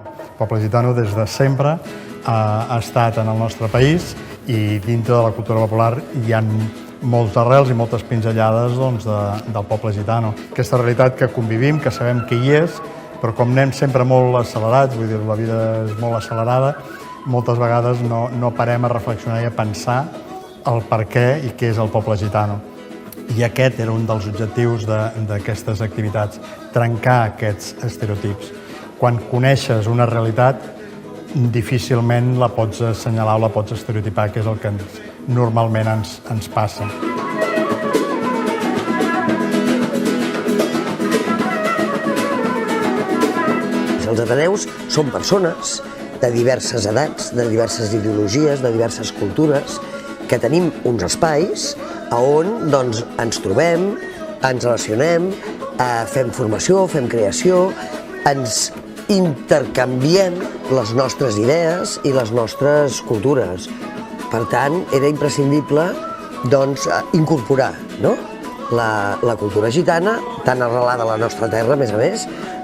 El poble gitano des de sempre ha estat en el nostre país i dintre de la cultura popular hi ha molts arrels i moltes pinzellades del poble gitano. Aquesta realitat que convivim, que sabem que hi és, però com anem sempre molt accelerats, vull dir, la vida és molt accelerada, moltes vegades no parem a reflexionar i a pensar el per què i què és el poble gitano. I aquest era un dels objectius d'aquestes activitats, trencar aquests estereotips. Quan coneixes una realitat, difícilment la pots assenyalar o la pots estereotipar, que és el que normalment ens passa. Els ateneus són persones de diverses edats, de diverses ideologies, de diverses cultures, que tenim uns espais on ens trobem, ens relacionem, fem formació, fem creació, ens intercanviem les nostres idees i les nostres cultures. Per tant, era imprescindible incorporar la cultura gitana, tan arrelada a la nostra terra, a més,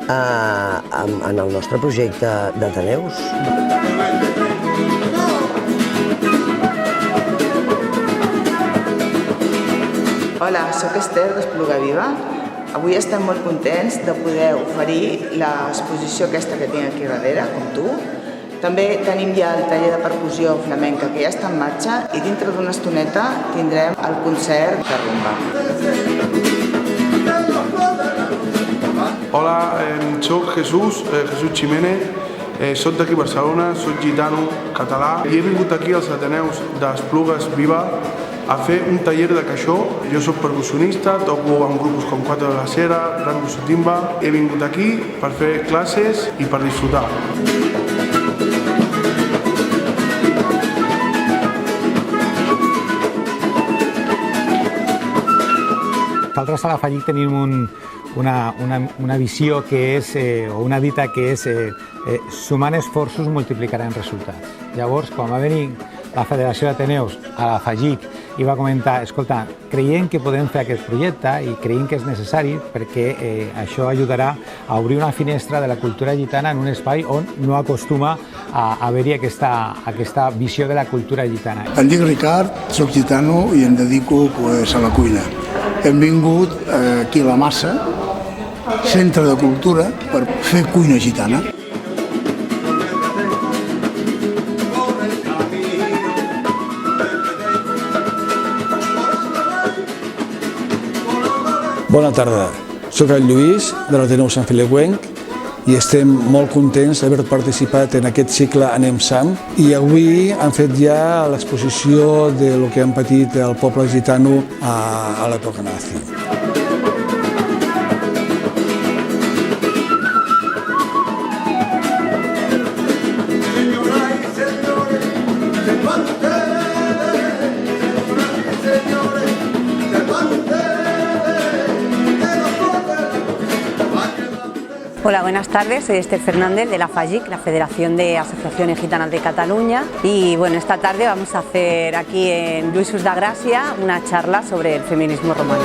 en el nostre projecte d'Ateneus. Hola, soc Esther d'Espluga Viva. Avui estem molt contents de poder oferir l'exposició aquesta que tinc aquí darrere, com tu. També tenim ja el taller de percussió flamenca que ja està en marxa i dintre d'una estoneta tindrem el concert de rumba. Hola, soc Jesús Jiménez, soc d'aquí a Barcelona, soc gitano, català i he vingut aquí als Ateneus d'Esplugues Viva a fer un taller de caixó. Jo soc percussionista, toco en grupos com Quatre de la Sera, Rango Sotimba. He vingut aquí per fer classes i per disfrutar. Nosaltres a la FAGIC tenim una visió que és, o una dita que és sumant esforços multiplicaran resultats. Llavors, quan va venir la Federació d'Ateneus a la FAGIC i va comentar, escolta, creiem que podem fer aquest projecte i creiem que és necessari perquè això ajudarà a obrir una finestra de la cultura gitana en un espai on no acostuma a haver-hi aquesta visió de la cultura gitana. Em dic Ricard, soc gitano i em dedico a la cuina. Hem vingut aquí a la Massa, centre de cultura, per fer cuina gitana. Bona tarda, soc el Lluís de l'Ateneu Sant Feliuenc i estem molt contents d'haver participat en aquest cicle Anem Sant i avui han fet ja l'exposició del que han patit el poble gitano a l'època nazi. Hola, buenas tardes, soy Esther Fernández de la FAGIC, la Federación de Asociaciones Gitanas de Cataluña, y bueno, esta tarde vamos a hacer aquí en Lluís de Gràcia una charla sobre el feminismo romano.